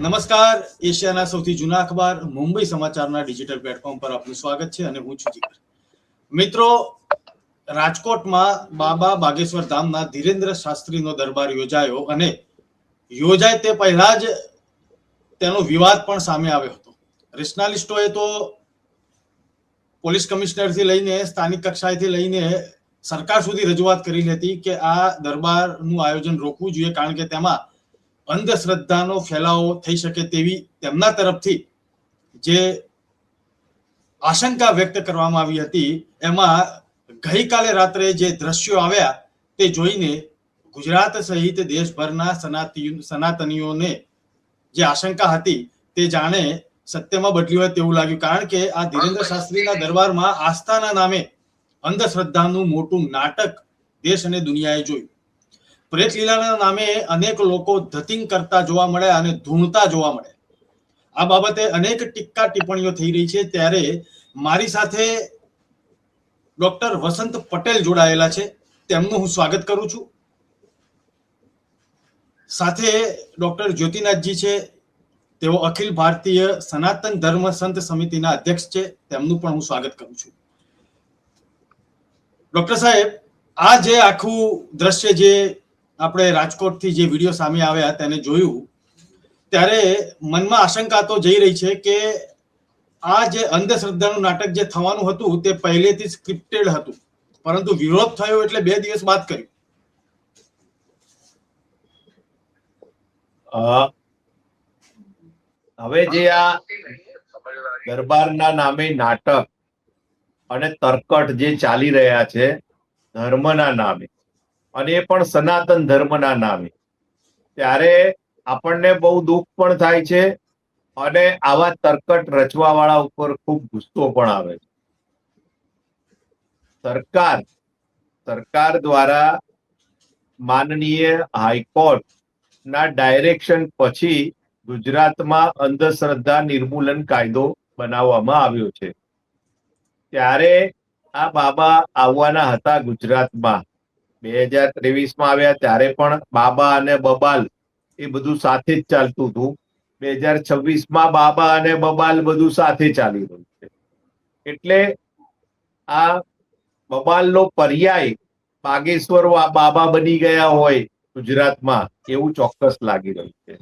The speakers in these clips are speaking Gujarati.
નમસ્કાર, એશિયાના સૌથી જૂના અખબાર મુંબઈ સમાચારના ડિજિટલ પ્લેટફોર્મ પર આપનું સ્વાગત છે અને હું છું જીગર. મિત્રો, રાજકોટમાં બાબા બાગેશ્વર ધામના ધીરેન્દ્ર શાસ્ત્રીનો દરબાર યોજાયો અને યોજાય તે પહેલા જ તેનો વિવાદ પણ સામે આવ્યો હતો. રેશનાલિસ્ટોએ તો પોલીસ કમિશનરથી લઈને સ્થાનિક કક્ષાએથી લઈને સરકાર સુધી રજૂઆત કરી હતી કે આ દરબારનું આયોજન રોકવું જોઈએ, કારણ કે તેમાં અંધશ્રદ્ધાનો ફેલાવો થઈ શકે તેવી તેમના તરફથી જે આશંકા વ્યક્ત કરવામાં આવી હતી, એમાં ગઈકાલે રાત્રે જે દ્રશ્યો આવ્યા તે જોઈને ગુજરાત સહિત દેશભરના સનાતનીઓને જે આશંકા હતી તે જાણે સત્યમાં બદલી હોય તેવું લાગ્યું. કારણ કે આ ધીરેન્દ્ર શાસ્ત્રીના દરબારમાં આસ્થાના નામે અંધશ્રદ્ધાનું મોટું નાટક દેશ અને દુનિયાએ જોયું. પ્રેત લીલાના નામે અનેક લોકો ધતિંગ કરતા જોવા મળ્યા અને ધૂણતા જોવા મળ્યા. આ બાબતે અનેક ટીકા ટિપ્પણીઓ થઈ રહી છે. ત્યારે મારી સાથે ડોક્ટર વસંત પટેલ જોડાયેલા છે, તેમનું હું સ્વાગત કરું છું. સાથે ડોક્ટર જ્યોતિનાથજી છે, તેઓ અખિલ ભારતીય સનાતન ધર્મ સંત સમિતિના અધ્યક્ષ છે, તેમનું પણ હું સ્વાગત કરું છું. ડોક્ટર સાહેબ, આ જે આખું દ્રશ્ય જે આપણે રાજકોટથી જે વિડીયો સામે આવ્યા તેને જોયું, ત્યારે મનમાં આશંકા તો જઈ રહી છે કે આ જે અંધશ્રદ્ધાનું નાટક જે થવાનું હતું તે પહેલેથી સ્ક્રિપ્ટેડ હતું, પરંતુ વિરોધ થયો એટલે 2 દિવસ બાદ કર્યું. હવે જે આ દરબારના નામે નાટક અને તરકટ જે ચાલી રહ્યા છે ધર્મના નામે, અને એ પણ સનાતન ધર્મના નામે, ત્યારે આપણને બહુ દુઃખ પણ થાય છે અને આવા તરકટ રચવા વાળા ઉપર ખૂબ ગુસ્સો પણ આવે છે. સરકાર દ્વારા માનનીય હાઈકોર્ટ ના ડાયરેક્શન પછી ગુજરાતમાં અંધશ્રદ્ધા નિર્મૂલન કાયદો બનાવવામાં આવ્યો છે. ત્યારે આ બાબા આવવાના હતા ગુજરાતમાં, 2023માં આવ્યા ત્યારે પણ બાબા અને બબાલ એ બધું સાથે જ ચાલતું હતું. 2026માં બાબા અને બબાલ બધું સાથે ચાલી રહ્યું છે. એટલે આ બબાલનો પર્યાય બાગેશ્વર બાબા બની ગયા હોય ગુજરાતમાં એવું ચોક્કસ લાગી રહ્યું છે.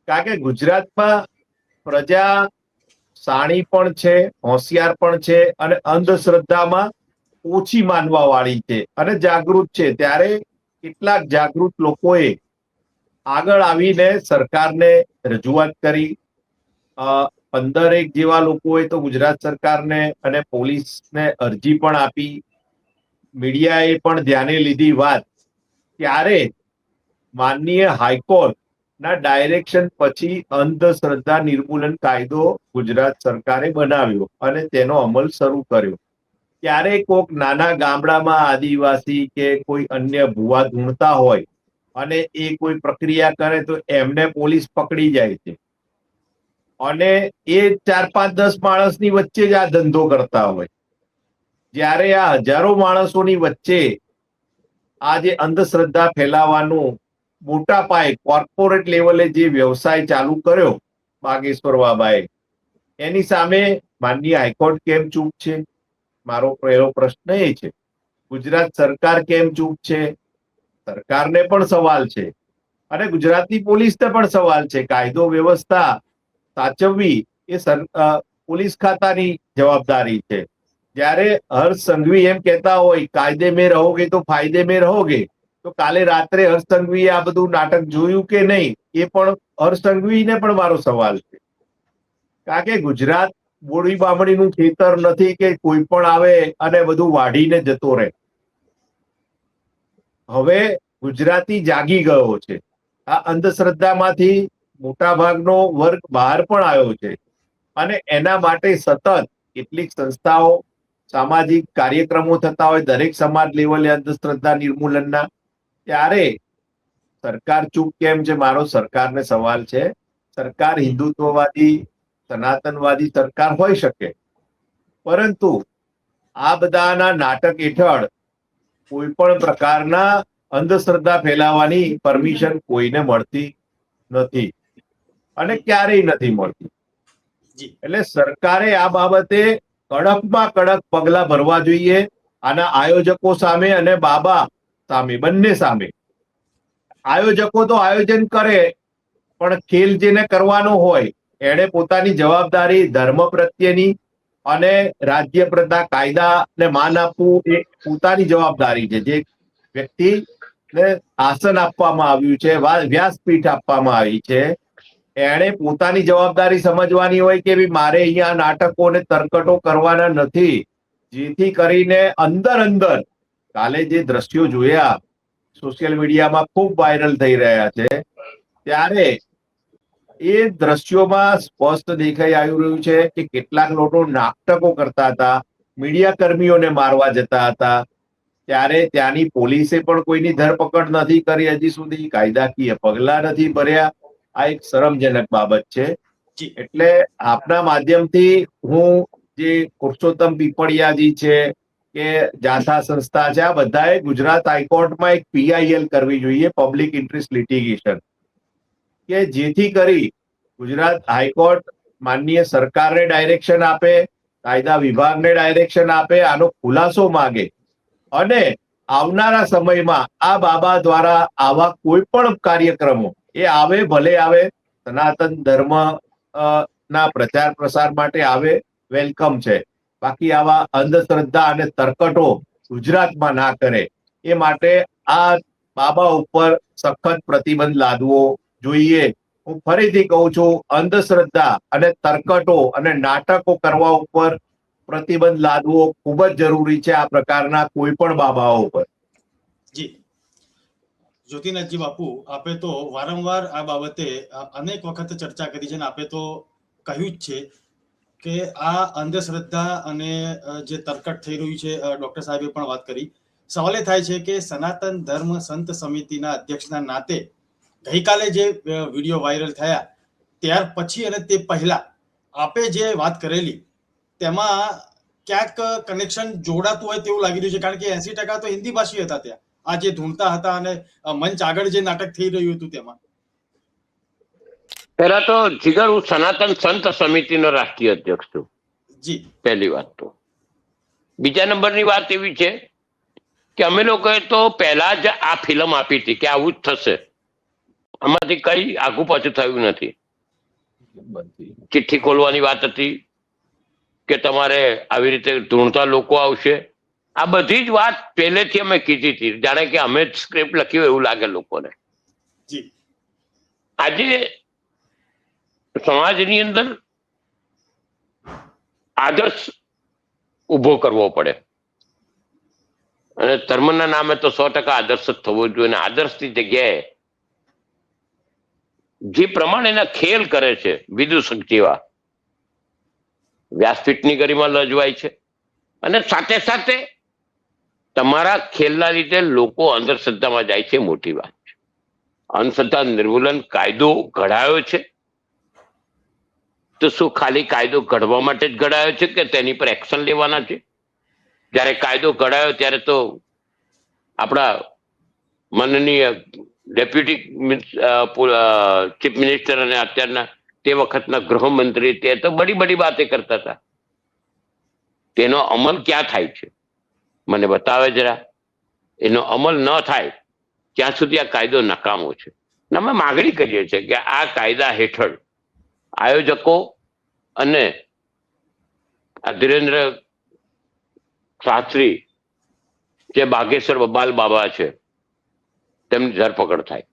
કારણ કે ગુજરાતમાં પ્રજા શાણી પણ છે, હોશિયાર પણ છે અને અંધશ્રદ્ધામાં ઓછી માનવા વાળી છે અને જાગૃત છે. ત્યારે કેટલાક જાગૃત લોકોએ આગળ આવીને સરકારને રજૂઆત કરી. 15 જેવા લોકોએ તો ગુજરાત સરકારને અને પોલીસને અરજી પણ આપી. મીડિયાએ પણ ધ્યાને લીધી વાત. ત્યારે માનનીય હાઈકોર્ટ ના ડાયરેક્શન પછી અંધશ્રદ્ધા નિર્મૂલન કાયદો ગુજરાત સરકારે બનાવ્યો અને તેનો અમલ શરૂ કર્યો. ત્યારે કોઈક નાના ગામડામાં આદિવાસી કે કોઈ અન્ય ભુવા ધૂણતા હોય અને એ કોઈ પ્રક્રિયા કરે તો એમને પોલીસ પકડી જાય છે, અને એ 4, 5, 10 માણસની વચ્ચે જ આ ધંધો કરતા હોય. જ્યારે આ હજારો માણસોની વચ્ચે આ જે અંધશ્રદ્ધા ફેલાવાનું મોટા પાયે કોર્પોરેટ લેવલે જે વ્યવસાય ચાલુ કર્યો બાગેશ્વર બાબાએ, એની સામે માનનીય હાઈકોર્ટ કેમ ચૂપ છે? મારો પહેલો પ્રશ્ન એ છે. ગુજરાત સરકાર કેમ ચૂપ છે? સરકારને પણ સવાલ છે અને ગુજરાતની પોલીસને પણ સવાલ છે. કાયદો વ્યવસ્થા સાચવવી એ પોલીસ ખાતાની જવાબદારી છે. જ્યારે હર્ષ સંઘવી એમ કહેતા હોય કાયદે મેં રહોગે તો ફાયદે મેં રહોગે, તો કાલે રાત્રે હર્ષ સંઘવીએ આ બધું નાટક જોયું કે નહીં એ પણ હર્ષ સંઘવીને પણ મારો સવાલ છે. કારણ કે ગુજરાત બોડી બામણીનું ખેતર નથી કે કોઈ પણ આવે અને બધું વાઢીને જતો રહે. હવે ગુજરાતી જાગી ગયો છે. આ અંધશ્રદ્ધામાંથી મોટા ભાગનો વર્ગ બહાર પણ આવ્યો છે અને એના માટે સતત કેટલીક સંસ્થાઓ, સામાજિક કાર્યક્રમો થતા હોય દરેક સમાજ લેવલે અંધશ્રદ્ધા નિર્મૂલનના. ત્યારે સરકાર ચૂપ કેમ છે? મારો સરકારને સવાલ છે. સરકાર હિન્દુત્વવાદી, સનાતનવાદી સરકાર હોઈ શકે, પરંતુ આ બધાના નાટક હેઠળ કોઈ પણ પ્રકારના અંધશ્રદ્ધા ફેલાવાની પરમિશન કોઈને મળતી નથી અને ક્યારેય નથી મળતી. જી એટલે સરકારે આ બાબતે કડકમાં કડક પગલા ભરવા જોઈએ, આના આયોજકો સામે અને બાબા સામે, બંને સામે. આયોજકો તો આયોજન કરે, પણ ખેલ જેને કરવાનો હોય એણે પોતાની જવાબદારી ધર્મ પ્રત્યેની અને રાજ્ય પ્રત્યે કાયદાને માન આપવું એ પોતાની જવાબદારી છે. જે વ્યક્તિને આસન આપવામાં આવ્યું છે, વ્યાસપીઠ આપવામાં આવી છે, એણે પોતાની જવાબદારી સમજવાની હોય કે મારે અહીંયા નાટકો અને તરકટો કરવાના નથી, જેથી કરીને અંદર અંદર કાલે જે દ્રશ્યો જોયા સોશિયલ મીડિયામાં ખૂબ વાયરલ થઈ રહ્યા છે, ત્યારે એ દ્રશ્યોમાં સ્પષ્ટ દેખાઈ આવી રહ્યું છે કે કેટલાક લોકો નાટકો કરતા હતા, મીડિયા કર્મીઓને મારવા જતા હતા. ત્યારે ત્યાંની પોલીસે પણ કોઈની ધરપકડ નથી કરી, હજી સુધી કાયદાકીય પગલા નથી ભર્યા. આ એક શરમજનક બાબત છે. જી એટલે આપના માધ્યમથી હું જે પુરુષોત્તમ પીપળિયાજી છે કે જાથા સંસ્થા છે, આ બધાએ ગુજરાત હાઈકોર્ટમાં એક PIL કરવી જોઈએ, પબ્લિક ઇન્ટરેસ્ટ લિટિગેશન, કે જેથી કરી ગુજરાત હાઈકોર્ટ માનનીય સરકારને ડાયરેક્શન આપે, કાયદા વિભાગને ડાયરેક્શન આપે, આનો ખુલાસો માંગે અને આવનારા સમયમાં આ બાબા દ્વારા આવા કોઈ પણ કાર્યક્રમો એ આવે, ભલે આવે, સનાતન ધર્મ ના પ્રચાર પ્રસાર માટે આવે, વેલકમ છે. બાકી આવા અંધશ્રદ્ધા અને તરકટો ગુજરાતમાં ના કરે એ માટે આ બાબા ઉપર સખત પ્રતિબંધ લાદવો જોઈએ. હું ફરીથી કહું છું, અંધશ્રદ્ધા અને તરકટો અને નાટકો કરવા ઉપર પ્રતિબંધ લાદવો ખૂબ જ જરૂરી છે, આ પ્રકારના કોઈ પણ બાબાઓ ઉપર. જી જ્યોતિનાથજી બાપુ, આપે તો વારંવાર આ બાબતે અનેક વખત ચર્ચા કરી છે અને આપે તો કહ્યું જ છે કે આ અંધશ્રદ્ધા અને જે તરકટ થઈ રહ્યું છે, ડોક્ટર સાહેબે પણ વાત કરી. સવાલ એ થાય છે કે સનાતન ધર્મ સંત સમિતિના અધ્યક્ષના નાતે ગઈકાલે જે વિડીયો વાયરલ થયા ત્યાર પછી અને તે પહેલા આપે જે વાત કરેલી તેમાં ક્યાંક કનેક્શન જોડાતું હોય તેવું લાગી રહ્યું છે, કારણ કે 80% તો હિન્દી ભાષી હતા ત્યાં, આ જે ધૂણતા હતા અને મંચ આગળ જે નાટક થઈ રહ્યું હતું તેમાં. પહેલા તો જીગર, હું સનાતન સંત સમિતિનો રાષ્ટ્રીય અધ્યક્ષ છું. જી પહેલી વાત તો. બીજા નંબરની વાત એવી છે કે અમે લોકોએ તો પહેલા જ આ ફિલ્મ આપી હતી કે આવું જ થશે, આમાંથી કઈ આગુ પાછું થયું નથી. ચિઠ્ઠી ખોલવાની વાત હતી કે તમારે આવી રીતે ધૂણતા લોકો આવશે, આ બધી જ વાત પહેલેથી અમે કીધી હતી, જાણે કે અમે જ સ્ક્રિપ્ટ લખ્યું એવું લાગે લોકોને. જી આજે સમાજની અંદર આદર્શ ઉભો કરવો પડે અને ધર્મના નામે તો 100% આદર્શ જ થવો જોઈએ. અને આદર્શની જગ્યાએ જે પ્રમાણેના ખેલ કરે છે વિદૂષક જેવા, વ્યાસપીઠની ગરિમા લજવાય છે અને સાથે સાથે તમારા ખેલના લીધે લોકો અંધશ્રદ્ધામાં જાય છે. મોટી વાત છે. અંધશ્રદ્ધા નિર્મૂલન કાયદો ઘડાયો છે, તો શું ખાલી કાયદો ઘડવા માટે જ ઘડાયો છે કે તેની પર એક્શન લેવાના છે? જ્યારે કાયદો ઘડાયો ત્યારે તો આપણા માનનીય ડેપ્યુટી ચીફ મિનિસ્ટર અને અત્યારના તે વખતના ગૃહમંત્રી તે તો બડી બડી બાતે કરતા હતા. તેનો અમલ ક્યાં થાય છે મને બતાવે જરા. એનો અમલ ન થાય ત્યાં સુધી આ કાયદો નકામો છે. અમે માગણી કરીએ છીએ કે આ કાયદા હેઠળ આયોજકો અને આ ધીરેન્દ્ર શાસ્ત્રી જે બાગેશ્વર બબાલ બાબા છે તેમની ધરપકડ થાય.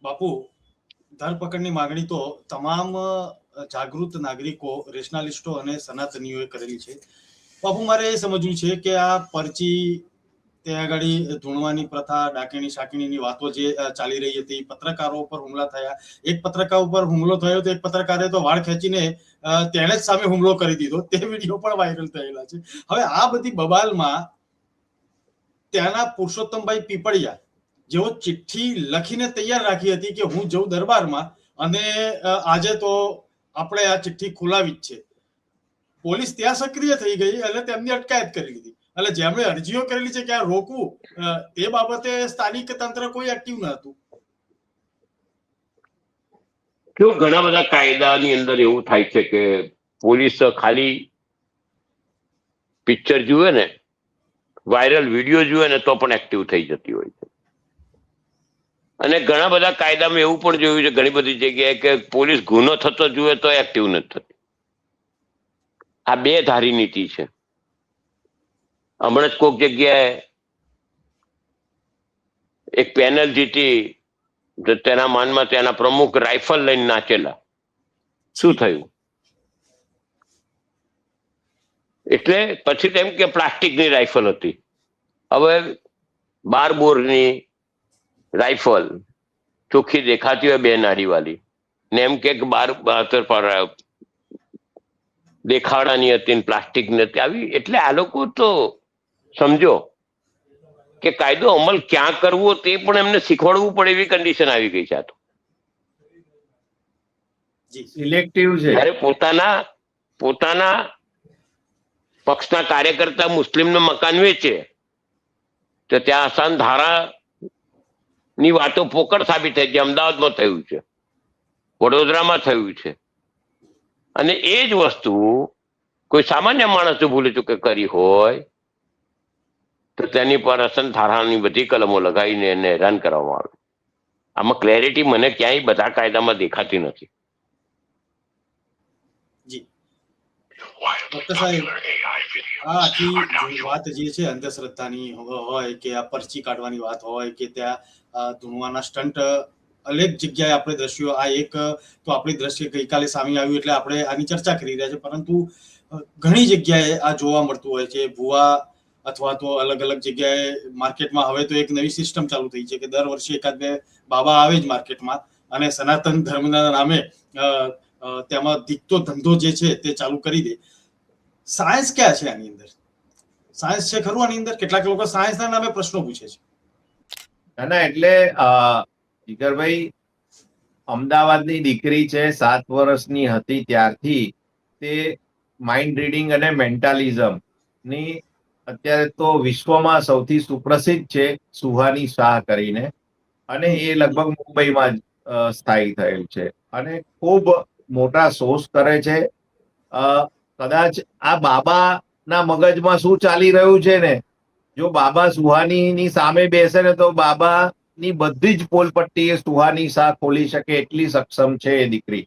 બાપુ, ધરપકડની માંગણી તો તમામ જાગૃત નાગરિકો, રેશનાલિસ્ટો અને સનાતનીઓએ કરેલી છે. બાપુ, મારે એ સમજવું છે કે આ પરચી ત્યાં આગળ ધૂણવાની પ્રથા, ડાકીણી શાકીણીની વાતો જે ચાલી રહી હતી, પત્રકારો ઉપર હુમલા થયા, એક પત્રકાર ઉપર હુમલો થયો તો એક પત્રકારે તો વાળ ખેંચીને તેને જ સામે હુમલો કરી દીધો, તે વિડીયો પણ વાયરલ થયેલા છે. હવે આ બધી બબાલમાં ત્યાંના પુરુષોત્તમભાઈ પીપળિયા જેઓ ચિઠ્ઠી લખીને તૈયાર રાખી હતી કે હું જઉં દરબારમાં અને આજે તો આપણે આ ચિઠ્ઠી ખોલાવી જ છે, પોલીસ ત્યાં સક્રિય થઈ ગઈ અને તેમની અટકાયત કરી લીધી. એટલે જેમણે અરજીઓ કરેલી છે કે આ રોકવું, એ બાબતે સ્થાનિક તંત્ર કોઈ એક્ટિવ ન હતું. જો ઘણા બધા કાયદાની અંદર એવું થાય છે કે પોલીસ ખાલી પિક્ચર જુએ ને, વાયરલ વિડીયો જુએ ને તો પણ એક્ટિવ થઈ જતી હોય છે. અને ઘણા બધા કાયદામાં એવું પણ જોયું છે ઘણી બધી જગ્યાએ કે પોલીસ ગુનો થતો જુએ તો એક્ટિવ નથી થતી. આ બે ધારી નીતિ છે. હમણાં જ કોઈક જગ્યાએ એક પેનલ જીતી, તેના માનમાં તેના પ્રમુખ રાઇફલ લઈને નાચેલા. શું થયું? એટલે પછી તેમ કે પ્લાસ્ટિકની રાઇફલ હતી. હવે 12 બોરની રાઇફલ ચોખ્ખી દેખાતી હોય, 2 નાડીવાળી, ને એમ કે 12 પર દેખાડાની હતી ને પ્લાસ્ટિક નથી આવી. એટલે આ લોકો તો સમજો કે કાયદો અમલ ક્યાં કરવો તે પણ એમને શીખવાડવું પડે એવી કન્ડિશન આવી ગઈ છે. આ તો સિલેક્ટિવ છે. જ્યારે પોતાના પક્ષના કાર્યકર્તા મુસ્લિમને મકાન વેચે તો ત્યાં આસાન ધારા ની વાતો પોકળ સાબિત થઈ છે. અમદાવાદમાં થયું છે, વડોદરામાં થયું છે. અને એ જ વસ્તુ કોઈ સામાન્ય માણસ જો ભૂલે ચૂકે કરી હોય તો તેની પર અસન ધારાની બધી કલમો લગાવીને એને હેરાન કરવામાં આવે. આમાં ક્લેરિટી મને ક્યાંય બધા કાયદામાં દેખાતી નથી. જી ડોક્ટર સાહેબ, આ આખી વાત જે છે અંધશ્રદ્ધાની હોય કે આ પરચી કાઢવાની વાત હોય કે ત્યાં ધૂણવાના સ્ટન્ટ, અનેક જગ્યાએ આપણે દ્રશ્યો, આ એક તો આપણી દ્રશ્ય ગઈકાલે સામે આવ્યું એટલે આપણે આની ચર્ચા કરી રહ્યા છે, પરંતુ ઘણી જગ્યાએ આ જોવા મળતું હોય છે. ભુવા અથવા તો અલગ અલગ જગ્યાએ માર્કેટમાં હવે તો એક નવી સિસ્ટમ ચાલુ થઈ છે કે દર વર્ષે 1-2 બાબા આવે જ માર્કેટમાં અને સનાતન ધર્મના નામે તેમાં દીકતો ધંધો જે છે તે ચાલુ કરી દે. સાયન્સ ક્યાં છે આની અંદર? સાયન્સ છે ખરું આની અંદર? કેટલાક લોકો સાયન્સના નામે પ્રશ્નો પૂછે છે. ના, એટલે જીગરભાઈ, અમદાવાદની દીકરી છે, 7 વર્ષની હતી ત્યારથી તે માઇન્ડ રીડિંગ અને મેન્ટાલિઝમ ની અત્યારે તો વિશ્વમાં સૌથી સુપ્રસિદ્ધ છે સુહાની શાહ કરીને, અને એ લગભગ મુંબઈમાં જ સ્થાયી થયેલ છે અને ખૂબ મોટા શોષ કરે છે. કદાચ આ બાબાના મગજમાં શું ચાલી રહ્યું છે ને, જો બાબા સુહાનીની સામે બેસે ને તો બાબાની બધી જ પોલપટ્ટી એ સુહાની શાહ ખોલી શકે એટલી સક્ષમ છે એ દીકરી.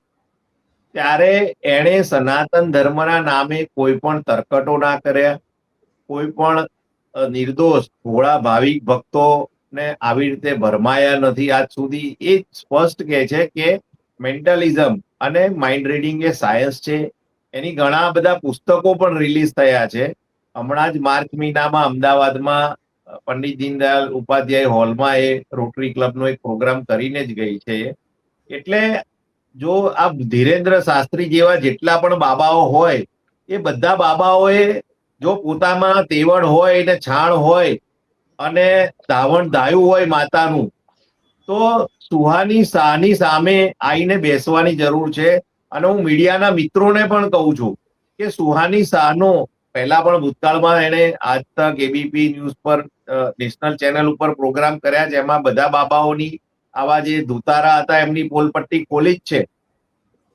ત્યારે એણે સનાતન ધર્મના નામે કોઈ પણ તરકટો ના કર્યા, કોઈ પણ નિર્દોષ ભોળા ભાવિક ભક્તોને આવી રીતે ભરમાયા નથી આજ સુધી. એ સ્પષ્ટ કહે છે કે મેન્ટલિઝમ અને માઇન્ડ રીડિંગ એ સાયન્સ છે. એની ઘણા બધા પુસ્તકો પણ રિલીઝ થયા છે. હમણાં જ માર્ચ મહિનામાં અમદાવાદમાં પંડિત દીનદયાળ ઉપાધ્યાય હોલમાં એ રોટરી ક્લબનો એક પ્રોગ્રામ કરીને જ ગઈ છે. એટલે જો આ ધીરેન્દ્ર શાસ્ત્રી જેવા જેટલા પણ બાબાઓ હોય, એ બધા બાબાઓએ જો પોતામાં તેવડ હોય ને છાણ હોય અને ધાવણ ધાયું હોય માતાનું, તો સુહાની શાહની સામે આવીને બેસવાની જરૂર છે. અને હું મીડિયાના મિત્રોને પણ કહું છું કે સુહાની શાહનો પહેલા પણ ભૂતકાળમાં એને આજ તક, એબીપી ન્યૂઝ પર, નેશનલ ચેનલ ઉપર પ્રોગ્રામ કર્યા, જેમાં બધા બાબાઓની આવા જે ધુતારા હતા એમની પોલપટ્ટી ખોલી જ છે.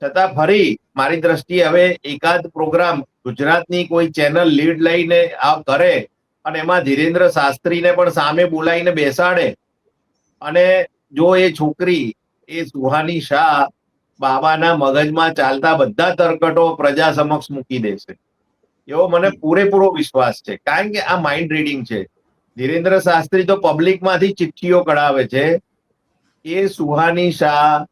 છતાં ફરી મારી દ્રષ્ટિએ હવે એકાદ પ્રોગ્રામ ગુજરાતની કોઈ ચેનલ લીડ લઈને આ કરે અને એમાં ધીરેન્દ્ર શાસ્ત્રીને પણ સામે બોલાવીને બેસાડે, અને જો એ છોકરી, એ સુહાની શાહ બાબાના મગજમાં ચાલતા બધા તરકટો પ્રજા સમક્ષ મૂકી દેશે એવો મને પૂરેપૂરો વિશ્વાસ છે. કારણ કે આ માઇન્ડ રીડિંગ છે. ધીરેન્દ્ર શાસ્ત્રી તો પબ્લિકમાંથી ચિઠ્ઠીઓ કઢાવે છે. એ સુહાની શાહ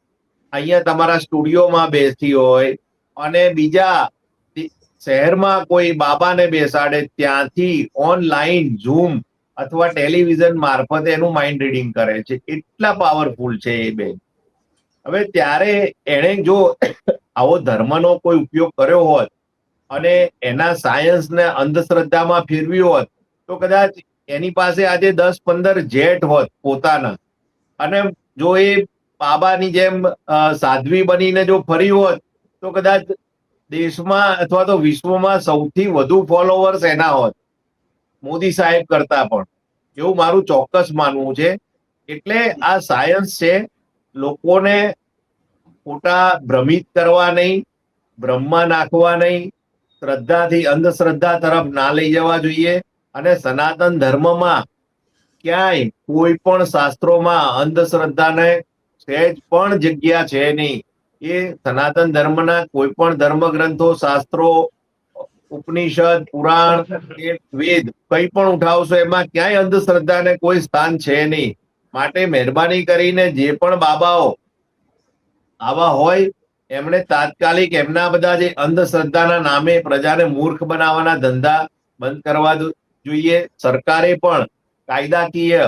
અહીંયા તમારા સ્ટુડિયોમાં બેસી હોય અને બીજા શહેરમાં કોઈ બાબાને બેસાડે, ત્યાંથી ઓનલાઈન ઝૂમ અથવા ટેલિવિઝન મારફતે એનું માઇન્ડ રીડિંગ કરે છે. એટલા પાવરફુલ છે એ બેન. હવે ત્યારે એણે જો આવો ધર્મનો કોઈ ઉપયોગ કર્યો હોત અને એના સાયન્સને અંધશ્રદ્ધામાં ફેરવ્યું હોત તો કદાચ એની પાસે આજે 10-15 જેટ હોત પોતાના, અને જો એ બાબાની જેમ સાધ્વી બનીને જો ફરી હોત તો કદાચ દેશમાં અથવા તો વિશ્વમાં સૌથી વધુ ફોલોવર્સ એના હોત. મોદી સાહેબ કરતા પણ, એવું મારું ચોક્કસ માનવું છે. એટલે આ સાયન્સ છે, લોકોને ખોટા ભ્રમિત કરવા નહીં, ભ્રમમાં નાખવા નહીં, શ્રદ્ધાથી અંધશ્રદ્ધા તરફ ના લઈ જવા જોઈએ. અને સનાતન ધર્મમાં ક્યાંય કોઈ પણ શાસ્ત્રોમાં અંધશ્રદ્ધાને સહેજ પણ જગ્યા છે નહીં. એ સનાતન ધર્મના કોઈ પણ ધર્મ ગ્રંથો, શાસ્ત્રો, ઉપનિષદ, પુરાણ કે વેદ કંઈ પણ ઉઠાવશો, એમાં ક્યાંય અંધશ્રદ્ધાને કોઈ સ્થાન છે નહીં. માટે મહેરબાની કરીને જે પણ બાબાઓ આવા હોય, એમણે તાત્કાલિક એમના બધા જે અંધશ્રદ્ધાના નામે પ્રજાને મૂર્ખ બનાવવાના ધંધા બંધ કરવા જોઈએ. સરકારે પણ કાયદાકીય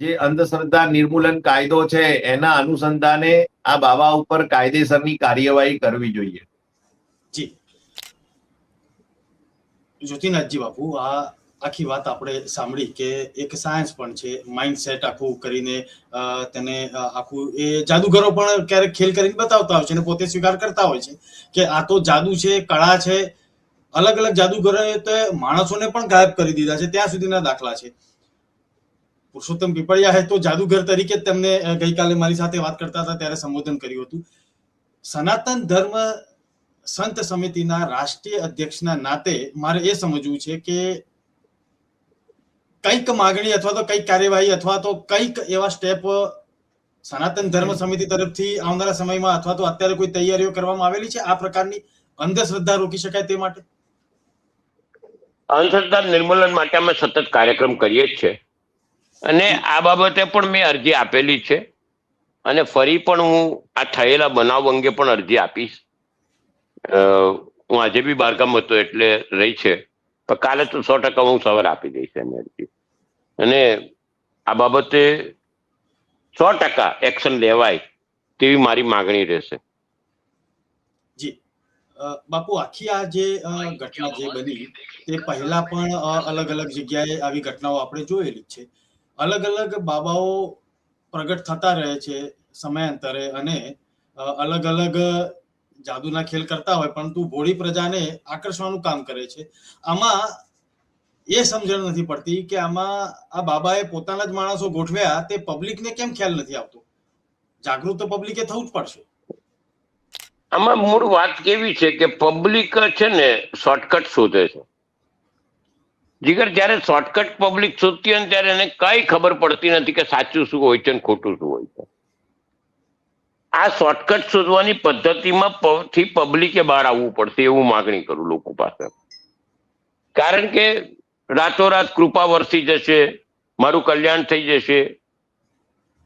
જે અંધશ્રદ્ધા નિર્મૂલન કાયદો છે એના અનુસંધાને આ બાબા ઉપર કાયદેસરની કાર્યવાહી કરવી જોઈએ. જી જ્યોતિનાથજી બાપુ, આ આખી વાત આપણે સાંભળી કે એક સાયન્સ પણ છે, માઇન્ડસેટ આખું કરીને તેને આખું એ જાદુગરો પણ ક્યારેક ખેલ કરીને બતાવતા હોય છે અને પોતે સ્વીકાર કરતા હોય છે કે આ તો જાદુ છે, કળા છે. અલગ અલગ જાદુગરોએ તો માણસોને પણ ગાયબ કરી દીધા છે, ત્યાં સુધીના દાખલા છે. પુરુષોત્તમ પીપળિયાએ તો જાદુગર તરીકે જ તેમને ગઈકાલે મારી સાથે વાત કરતા હતા ત્યારે સંબોધન કર્યું હતું. સનાતન ધર્મ સંત સમિતિના રાષ્ટ્રીય અધ્યક્ષના નાતે મારે એ સમજવું છે કે કંઈક માગણી અથવા તો કંઈક કાર્યવાહી અથવા તો કંઈક એવા સ્ટેપ સનાતન ધર્મ સમિતિ તરફથી આવનારા સમયમાં અથવા તો અત્યારે કોઈ તૈયારીઓ કરવામાં આવેલી છે આ પ્રકારની અંધશ્રદ્ધા રોકી શકાય તે માટે? અંધશ્રદ્ધા નિર્મૂલન માટે અમે સતત કાર્યક્રમ કરીએ જ છે અને આ બાબતે પણ મેં અરજી આપેલી છે અને ફરી પણ હું આ થયેલા બનાવ અંગે પણ અરજી આપીશ. હું આજે બી બહારગામ હતો એટલે રહી છે, પણ કાલે તો 100% હું સવારે આપી દઈશ એની અરજી. અને આ બાબતે 100% એક્શન લેવાય તેવી મારી માગણી રહેશે. જી બાપુ, આખી આ જે ઘટના જે બની તે પહેલા પણ અલગ અલગ જગ્યાએ આવી ઘટનાઓ આપણે જોયેલી છે. અલગ અલગ બાબાઓ પ્રગટ થતા રહે છે સમયાંતરે અને અલગ અલગ જાદુના ખેલ કરતા હોય, પરંતુ ભોળી પ્રજાને આકર્ષવાનું કામ કરે છે. આમાં એ સમજણ નથી પડતી કે આમાં આ બાબાએ પોતાના જ માણસો ગોઠવ્યા, તે પબ્લિકને કેમ ખ્યાલ નથી આવતો? જાગૃત તો પબ્લિકે થવું જ પડશે. આમાં મૂળ વાત કેવી છે કે પબ્લિક છે ને શોર્ટકટ શોધે છે. જીગર, જયારે શોર્ટકટ પબ્લિક શોધતી હોય ત્યારે એને કઈ ખબર પડતી નથી કે સાચું શું હોય છે અને ખોટું શું હોય છે. આ શોર્ટકટ શોધવાની પદ્ધતિમાં થી પબ્લિકે બહાર આવવું પડશે એવું માગણી કરું લોકો પાસે. કારણ કે રાતોરાત કૃપા વરસી જશે, મારું કલ્યાણ થઈ જશે,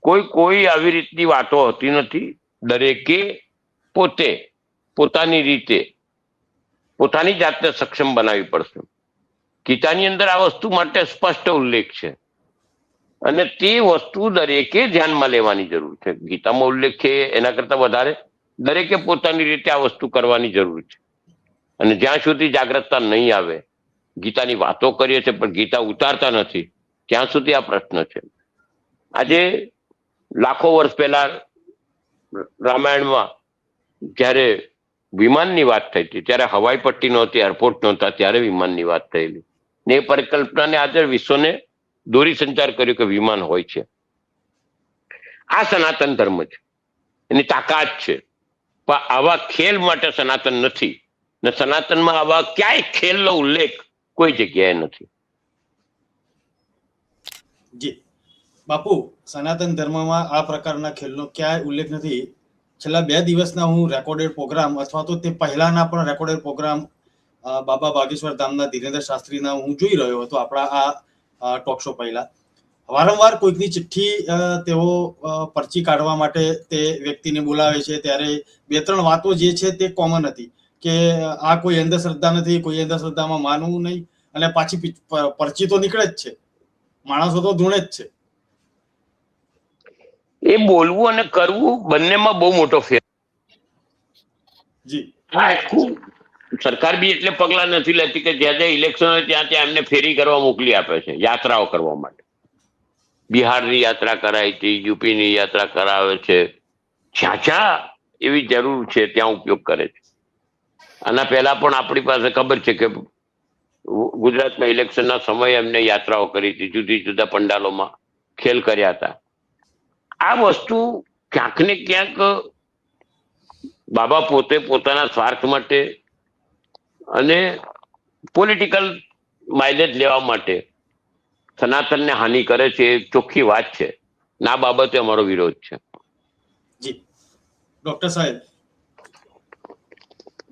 કોઈ આવી રીતની વાતો હોતી નથી. દરેકે પોતે પોતાની રીતે પોતાની જાતને સક્ષમ બનાવવી પડશે. ગીતાની અંદર આ વસ્તુ માટે સ્પષ્ટ ઉલ્લેખ છે અને તે વસ્તુ દરેકે ધ્યાનમાં લેવાની જરૂર છે. ગીતામાં ઉલ્લેખ છે એના કરતા વધારે દરેકે પોતાની રીતે આ વસ્તુ કરવાની જરૂર છે. અને જ્યાં સુધી જાગૃતતા નહીં આવે, ગીતાની વાતો કરીએ છીએ પણ ગીતા ઉતારતા નથી, ત્યાં સુધી આ પ્રશ્ન છે. આજે લાખો વર્ષ પહેલા રામાયણમાં જ્યારે વિમાનની વાત થઈ હતી ત્યારે હવાઈ પટ્ટી નહોતી, એરપોર્ટ નહોતા, ત્યારે વિમાનની વાત થયેલી ને એ પરિકલ્પનાને આજે વિશ્વને દોરી સંચાર કર્યું કે વિમાન હોય છે. આ સનાતન ધર્મ છે, એની તાકાત છે. પણ આવા ખેલ માટે સનાતન નથી ને સનાતનમાં આવા ક્યાંય ખેલનો ઉલ્લેખ કોઈ જગ્યાએ નથી. જી બાપુ, સનાતન ધર્મમાં આ પ્રકારના ખેલનો ક્યાંય ઉલ્લેખ નથી. છેલ્લા 2 દિવસના હું રેકોર્ડેડ પ્રોગ્રામ અથવા તો તે પહેલાના પણ રેકોર્ડેડ પ્રોગ્રામ બાબા બાગેશ્વર ધામના ધીરેન્દ્ર શાસ્ત્રીના હું જોઈ રહ્યો હતો આપણા આ ટોક શો પહેલા. વારંવાર કોઈકની ચિઠ્ઠી તેઓ પરચી કાઢવા માટે તે વ્યક્તિને બોલાવે છે ત્યારે 2-3 વાતો જે છે તે કોમન હતી કે આ કોઈ અંધશ્રદ્ધા નથી, કોઈ અંધશ્રદ્ધામાં માનવું નહીં, અને પાછી પરચી તો નીકળે જ છે, માણસો તો ધૂણે જ છે. એ બોલવું અને કરવું બંનેમાં બહુ મોટો ફેર. જી આખું સરકાર બી એટલે પગલા નથી લેતી કે જ્યાં જ્યાં ઇલેક્શન હોય ત્યાં ત્યાં એમને ફેરી કરવા મોકલી આપે છે યાત્રાઓ કરવા માટે. બિહારની યાત્રા કરાઈ હતી, યુપીની યાત્રા કરાવે છે, જ્યાં જ્યાં એવી જરૂર છે ત્યાં ઉપયોગ કરે છે. આના પહેલા પણ આપણી પાસે ખબર છે કે ગુજરાતમાં ઇલેક્શનના સમયે એમને યાત્રાઓ કરી હતી, જુદી જુદા પંડાલોમાં ખેલ કર્યા હતા. આ વસ્તુ ક્યાંક ને ક્યાંક બાબા પોતે પોતાના સ્વાર્થ માટે અને પોલિટિકલ માઇલેજ લેવા માટે સનાતનને હાનિ કરે છે, એ ચોખ્ખી વાત છે. આ બાબતે અમારો વિરોધ છે. જી ડોક્ટર સાહેબ,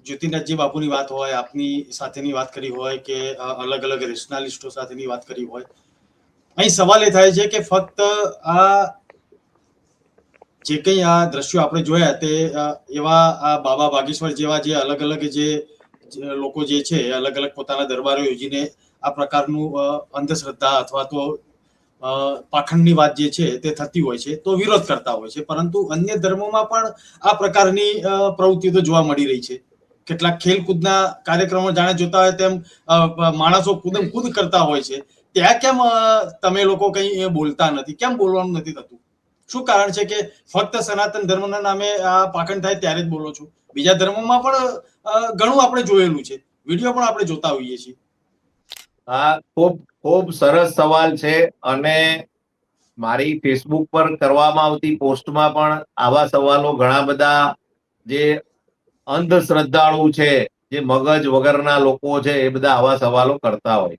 જ્યોતિનાથજી બાપુની વાત હોય, આપની સાથેની વાત કરી હોય કે અલગ અલગ રેશનાલિસ્ટો સાથેની વાત કરી હોય, અહીં સવાલ એ થાય છે કે ફક્ત આ જે કંઈ આ દ્રશ્યો આપણે જોયા તે એવા આ બાબા બાગેશ્વર જેવા જે અલગ અલગ જે લોકો જે છે અલગ અલગ પોતાના દરબારો યોજીને આ પ્રકારનું અંધશ્રદ્ધા અથવા તો પાખંડની વાત જે છે તે થતી હોય છે તો વિરોધ કરતા હોય છે, પરંતુ અન્ય ધર્મોમાં પણ આ પ્રકારની પ્રવૃત્તિઓ તો જોવા મળી રહી છે. કેટલાક ખેલકૂદના કાર્યક્રમો જાણે જોતા હોય તેમ માણસો કૂદ કરતા હોય છે. ત્યાં કેમ તમે લોકો કંઈ બોલતા નથી? કેમ બોલવાનું નથી થતું? શું કારણ છે કે ફક્ત સનાતન ધર્મના નામે આ પાખંડ થાય ત્યારે જ બોલો છો? બીજા ધર્મોમાં પણ ઘણું આપણે જોયેલું છે, વિડીયો પણ આપણે જોતા હોઈએ છીએ. હા, ખૂબ સરસ સવાલ છે અને મારી ફેસબુક પર કરવામાં આવતી પોસ્ટમાં પણ આવા સવાલો ઘણા બધા જે અંધશ્રદ્ધાળુ છે, જે મગજ વગરના લોકો છે, એ બધા આવા સવાલો કરતા હોય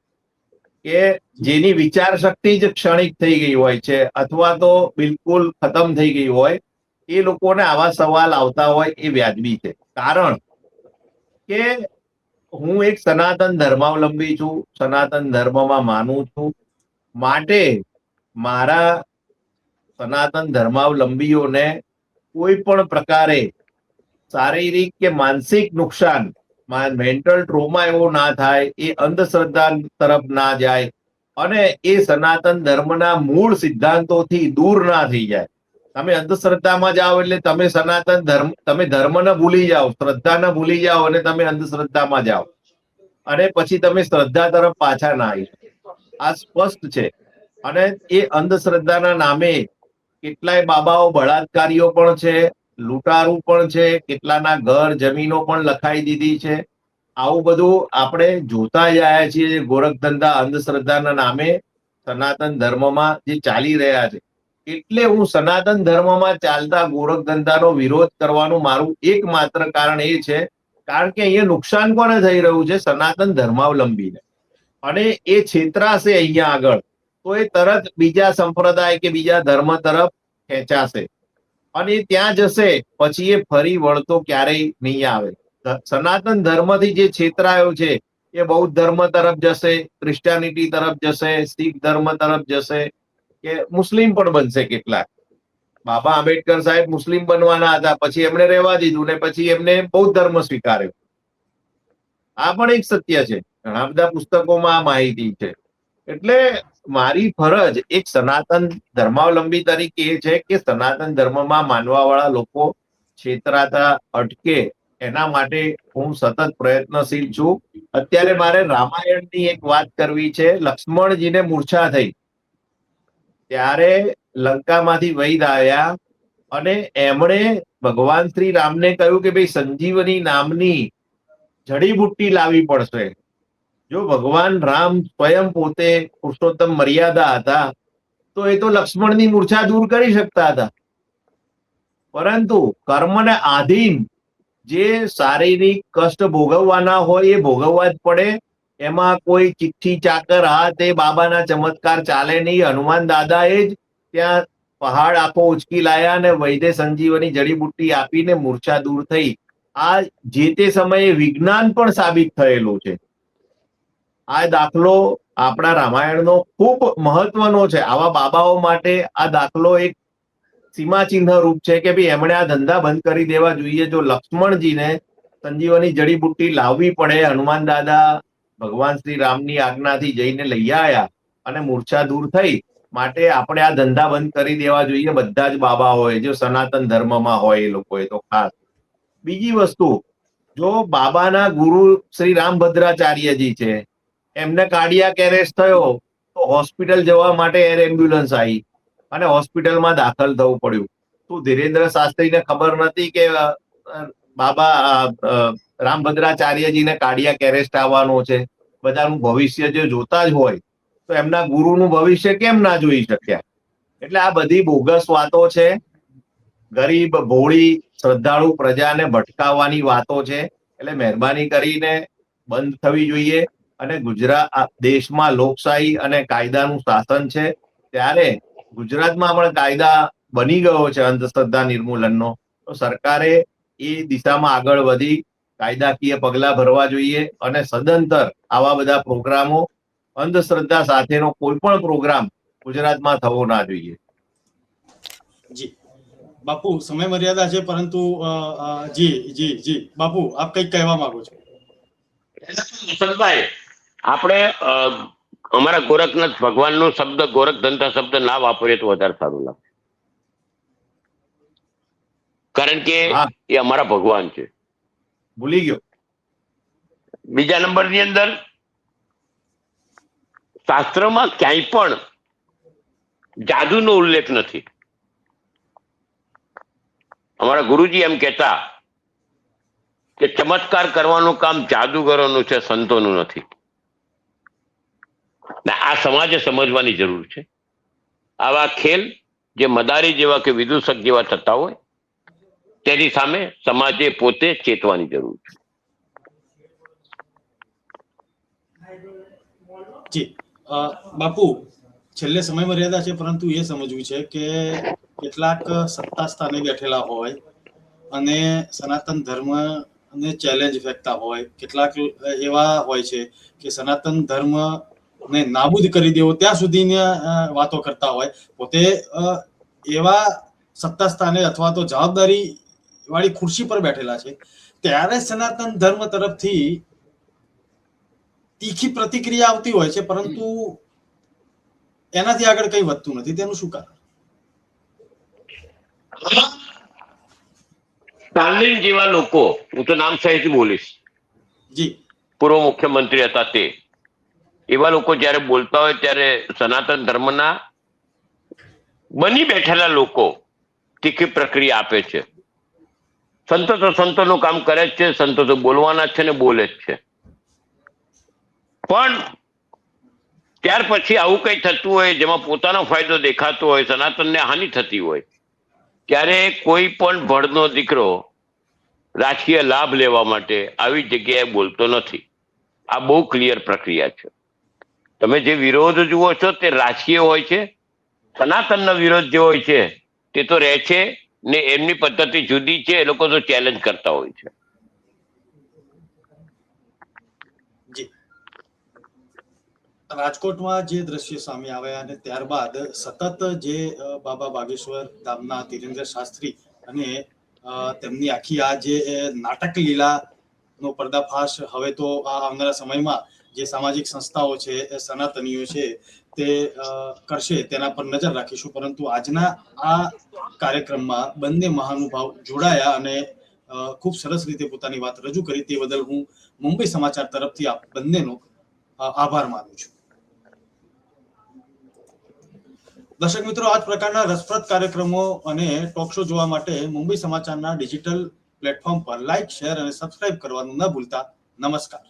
કે જેની વિચાર શક્તિ જ ક્ષણિક થઈ ગઈ હોય છે અથવા તો બિલકુલ ખતમ થઈ ગઈ હોય, એ લોકોને આવા સવાલ આવતા હોય એ વ્યાજબી છે. કારણ કે હું એક સનાતન ધર્માવલંબી છું, સનાતન ધર્મમાં માનું છું, માટે મારા સનાતન ધર્માવલંબીઓને કોઈ પણ પ્રકારે શારીરિક કે માનસિક નુકસાન, મેન્ટલ ટ્રોમા એવો ના થાય, એ અંધશ્રદ્ધા તરફ ના જાય અને એ સનાતન ધર્મના મૂળ સિદ્ધાંતોથી દૂર ના થઈ જાય. તમે અંધશ્રદ્ધામાં જાઓ એટલે તમે સનાતન ધર્મ, તમે ધર્મને ભૂલી જાઓ, શ્રદ્ધાને ભૂલી જાઓ અને તમે અંધશ્રદ્ધામાં જાઓ અને પછી તમે શ્રદ્ધા તરફ પાછા ના આવી. આ સ્પષ્ટ છે. અને એ અંધશ્રદ્ધાના નામે કેટલાય બાબાઓ બળાત્કારીઓ પણ છે, લૂંટારૂ પણ છે, કેટલાના ઘર જમીનો પણ લખાઈ દીધી છે. આવું બધું આપણે જોતા જ આવ્યા છીએ. ગોરખ ધંધા અંધશ્રદ્ધાના નામે સનાતન ધર્મમાં જે ચાલી રહ્યા છે, એટલે હું સનાતન ધર્મમાં ચાલતા ગોરખ ધંધાનો વિરોધ કરવાનું મારું એકમાત્ર કારણ એ છે, કારણ કે અહીંયા નુકસાન કોને થઈ રહ્યું છે? સનાતન ધર્માવલંબીને. અને એ છેતરાશે અહીંયા આગળ તો એ તરત બીજા સંપ્રદાય કે બીજા ધર્મ તરફ ખેંચાશે અને ત્યાં જશે પછી એ ફરી વળતો ક્યારેય નહીં આવે. સનાતન ધર્મથી જે છેતરાયો છે એ બૌદ્ધ ધર્મ તરફ જશે, ક્રિશ્ચિયાનિટી તરફ જશે, શીખ ધર્મ તરફ જશે કે મુસ્લિમ પણ બનશે કેટલાક. બાબા આંબેડકર સાહેબ મુસ્લિમ બનવાના હતા, પછી એમણે રહેવા દીધું ને પછી એમને બૌદ્ધ ધર્મ સ્વીકાર્યો. આ પણ એક સત્ય છે, ઘણા બધા પુસ્તકોમાં આ માહિતી છે. એટલે મારી ફરજ એક સનાતન ધર્માવલંબી તરીકે એ છે કે સનાતન ધર્મમાં માનવાવાળા લોકો છેતરાતા અટકે એના માટે હું સતત પ્રયત્નશીલ છું. અત્યારે મારે રામાયણની એક વાત કરવી છે. લક્ષ્મણજીને મૂર્છા થઈ ત્યારે લંકામાંથી વૈદ આવ્યા અને એમણે ભગવાન શ્રી રામને કહ્યું કે ભાઈ સંજીવની નામની જડીબુટ્ટી લાવવી પડશે. જો ભગવાન રામ સ્વયં પોતે પુરુષોત્તમ મર્યાદા હતા તો એ તો લક્ષ્મણની મૂર્છા દૂર કરી શકતા હતા, પરંતુ કર્મને આધીન જે શારીરિક કષ્ટ ભોગવવાના હોય એ ભોગવવા જ પડે. એમાં કોઈ ચિઠ્ઠી ચાકર હાથ એ બાબાના ચમત્કાર ચાલે નહીં. હનુમાન દાદાએ જ ત્યાં પહાડ આખો ઉચકી લાયા અને વૈદ્ય સંજીવની જડીબુટ્ટી આપીને મૂર્છા દૂર થઈ. આ જે તે સમયે વિજ્ઞાન પણ સાબિત થયેલું છે. આ દાખલો આપણા રામાયણનો ખૂબ મહત્વનો છે. આવા બાબાઓ માટે આ દાખલો એક સીમાચિહ્ન રૂપ છે કે ભાઈ એમણે આ ધંધા બંધ કરી દેવા જોઈએ. જો લક્ષ્મણજીને સંજીવની જડીબુટ્ટી લાવવી પડે, હનુમાન દાદા ભગવાન શ્રી રામની આજ્ઞાથી જઈને લઈ આવ્યા અને મૂર્છા દૂર થઈ, માટે આપણે આ ધંધા બંધ કરી દેવા જોઈએ બધા જ બાબાઓએ, જો સનાતન ધર્મમાં હોય એ લોકોએ તો ખાસ. બીજી વસ્તુ, જો બાબાના ગુરુ શ્રી રામભદ્રાચાર્યજી છે, એમને કાર્ડિયાક એરેસ્ટ થયો તો હોસ્પિટલ જવા માટે એર એમ્બ્યુલન્સ આવી અને હોસ્પિટલમાં દાખલ થવું પડ્યું. શું ધીરેન્દ્ર શાસ્ત્રીને ખબર નથી કે બાબા રામભદ્રાચાર્યજીને કાર્ડિયાક એરેસ્ટ આવવાનો છે? બધાનું ભવિષ્ય જે જોતા જ હોય તો એમના ગુરુનું ભવિષ્ય કેમ ના જોઈ શક્યા? એટલે આ બધી બોગસ વાતો છે, ગરીબ ભોળી શ્રદ્ધાળુ પ્રજાને ભટકાવવાની વાતો છે. એટલે મહેરબાની કરીને બંધ થવી જોઈએ. અને ગુજરાત દેશમાં લોકશાહી અને કાયદાનું શાસન છે, ત્યારે ગુજરાતમાં પણ કાયદા બની ગયો છે અંધશ્રદ્ધા નિર્મૂલનનો, તો સરકારે એ દિશામાં આગળ વધી કાયદાકીય પગલા ભરવા જોઈએ અને સદંતર આવા બધા પ્રોગ્રામો, અંધશ્રદ્ધા સાથેનો કોઈ પણ પ્રોગ્રામ ગુજરાતમાં થવો ના જોઈએ. જી બાપુ, સમય મર્યાદા છે, પરંતુ જી જી જી બાપુ, આપ કંઈક કહેવા માંગો છો? વસંતભાઈ, આપણે અમારા ગોરખનાથ ભગવાનનો શબ્દ, ગોરખ ધંધા શબ્દ ના વાપરીએ તો વધારે સારું લાગે, કારણ કે એ અમારા ભગવાન છે. ભૂલી ગયો. બીજા નંબરની અંદર શાસ્ત્રમાં ક્યાંય પણ જાદુનો ઉલ્લેખ નથી. અમારા ગુરુજી એમ કહેતા કે ચમત્કાર કરવાનું કામ જાદુગરોનું છે, સંતોનું નથી. આ સમાજે સમજવાની જરૂર છે. આવા ખેલ જે મદારી જેવા કે વિદૂષક જેવા થતા હોય તેની સામે સમાજે પોતે ચેતવાની જરૂર છે. જી બાપુ, છેલ્લે સમય મર્યાદા છે, પરંતુ એ સમજવું છે કે કેટલાક સત્તા સ્થાને બેઠેલા હોય અને સનાતન ધર્મ ને ચેલેન્જ ફેંકતા હોય, કેટલાક એવા હોય છે કે સનાતન ધર્મ ને નાબૂદ કરી દેવો ત્યાં સુધીની વાતો કરતા હોય, પોતે એવા સત્તા સ્થાને અથવા તો જવાબદારી વાળી ખુરશી પર બેઠેલા છે, ત્યારે સનાતન ધર્મ તરફથી તીખી પ્રતિક્રિયા આવતી હોય છે, પરંતુ એનાથી આગળ કઈ વધતું નથી. તેનું શું કારણ? સ્ટાલિન જેવા લોકો, હું તો નામ સહિત બોલીશ, જી, પૂર્વ મુખ્યમંત્રી હતા, તે એવા લોકો જયારે બોલતા હોય ત્યારે સનાતન ધર્મના બની બેઠેલા લોકો તીખી પ્રક્રિયા આપે છે. સંતો તો સંતોનું કામ કરે જ છે, સંતો તો બોલવાના જ છે ને બોલે જ છે. પણ ત્યાર પછી આવું કઈ થતું હોય જેમાં પોતાનો ફાયદો દેખાતો હોય, સનાતનને હાનિ થતી હોય, ત્યારે કોઈ પણ ભળનો દીકરો રાજકીય લાભ લેવા માટે આવી જગ્યાએ બોલતો નથી. આ બહુ ક્લિયર પ્રક્રિયા છે. તમે જે વિરોધ જુઓ છો તે રાજકીય હોય છે. સનાતનનો વિરોધ જે હોય છે તે તો રહે છે ને, એમની પદ્ધતિ જુદી છે. એ લોકો તો ચેલેન્જ કરતા હોય છે. રાજકોટમાં જે દ્રશ્ય સામે આવ્યા અને ત્યારબાદ સતત જે બાબા બાગેશ્વર ધામના ધીરેન્દ્ર શાસ્ત્રી અને તેમની આખી આ જે નાટક લીલા નો પર્દાફાશ હવે તો આ આવનારા સમયમાં જે સામાજિક સંસ્થાઓ છે, સનાતનીઓ છે, તે કરશે, તેના પર નજર રાખીશું. પરંતુ આજના આ કાર્યક્રમમાં બંને મહાનુભાવ જોડાયા અને ખૂબ સરસ રીતે પોતાની વાત રજૂ કરી. તે બદલ હું મુંબઈ સમાચાર તરફથી આપ બંનેનો આભાર માનું છું. દર્શક મિત્રો, આ જ પ્રકારના રસપ્રદ કાર્યક્રમો અને ટોક શો જોવા માટે મુંબઈ સમાચારના ડિજિટલ પ્લેટફોર્મ પર લાઇક, શેર અને સબસ્ક્રાઇબ કરવાનું ન ભૂલતા. નમસ્કાર.